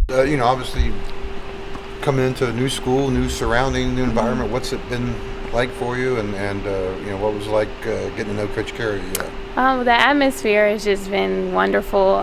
Obviously coming into a new school, new surrounding, new environment. What's it been like for you, and what was it like getting to know Coach Carey? The atmosphere has just been wonderful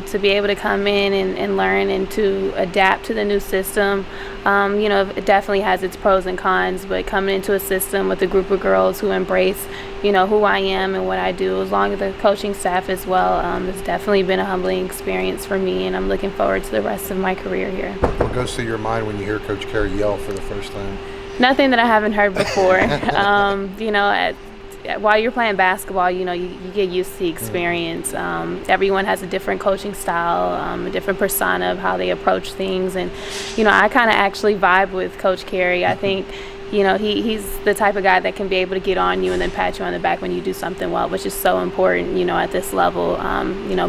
to be able to come in and learn and to adapt to the new system. It definitely has its pros and cons, but coming into a system with a group of girls who embrace, who I am and what I do, along with the coaching staff as well, it's definitely been a humbling experience for me, and I'm looking forward to the rest of my career here. What goes through your mind when you hear Coach Carey yell for the first time? Nothing that I haven't heard before. While you're playing basketball, you get used to the experience. Everyone has a different coaching style, a different persona of how they approach things. And, I kind of actually vibe with Coach Carey. I think, he's the type of guy that can be able to get on you and then pat you on the back when you do something well, which is so important, at this level,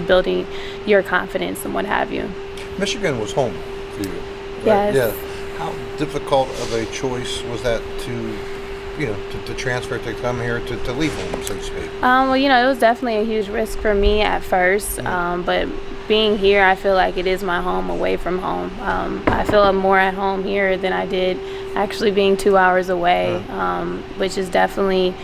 building your confidence and what have you. Michigan was home for you, right? Yes. Yeah. How difficult of a choice was that to transfer, to come here, to leave home, so to speak? It was definitely a huge risk for me at first, but being here, I feel like it is my home away from home. I feel more at home here than I did actually being 2 hours away, which is definitely,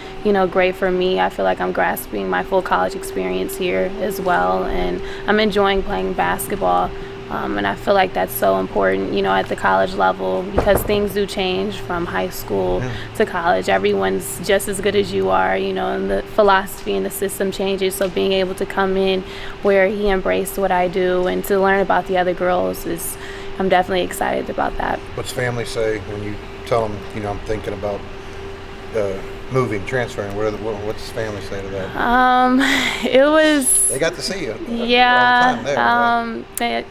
great for me. I feel like I'm grasping my full college experience here as well, and I'm enjoying playing basketball. And I feel like that's so important, at the college level, because things do change from high school to college. Everyone's just as good as you are, and the philosophy and the system changes. So being able to come in where he embraced what I do and to learn about the other girls I'm definitely excited about that. What's family say when you tell them, I'm thinking about moving, transferring? What's family say to that? It was... They got to see you. Yeah. All the time there, right?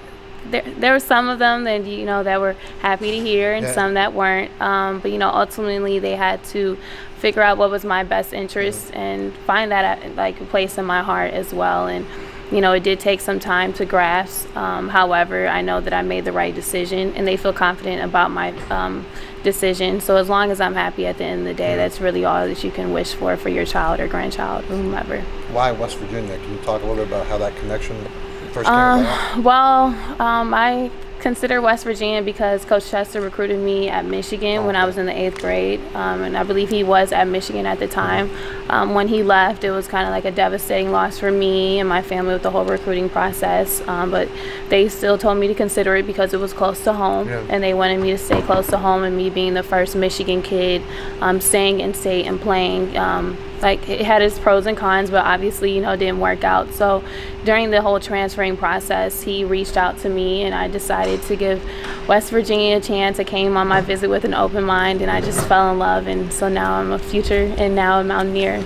There were some of them that that were happy to hear, and some that weren't. But ultimately they had to figure out what was my best interest and find that a place in my heart as well. And it did take some time to grasp. However, I know that I made the right decision, and they feel confident about my decision. So as long as I'm happy at the end of the day, that's really all that you can wish for your child or grandchild or whomever. Why West Virginia? Can you talk a little bit about how that connection first came about? I consider West Virginia because Coach Chester recruited me at Michigan when I was in the 8th grade, and I believe he was at Michigan at the time. When he left, it was kind of like a devastating loss for me and my family with the whole recruiting process, but they still told me to consider it because it was close to home, and they wanted me to stay close to home, and me being the first Michigan kid staying in state and playing. It had its pros and cons, but obviously, it didn't work out. So during the whole transferring process, he reached out to me, and I decided to give West Virginia a chance. I came on my visit with an open mind, and I just fell in love. And so now I'm a future and now a Mountaineer.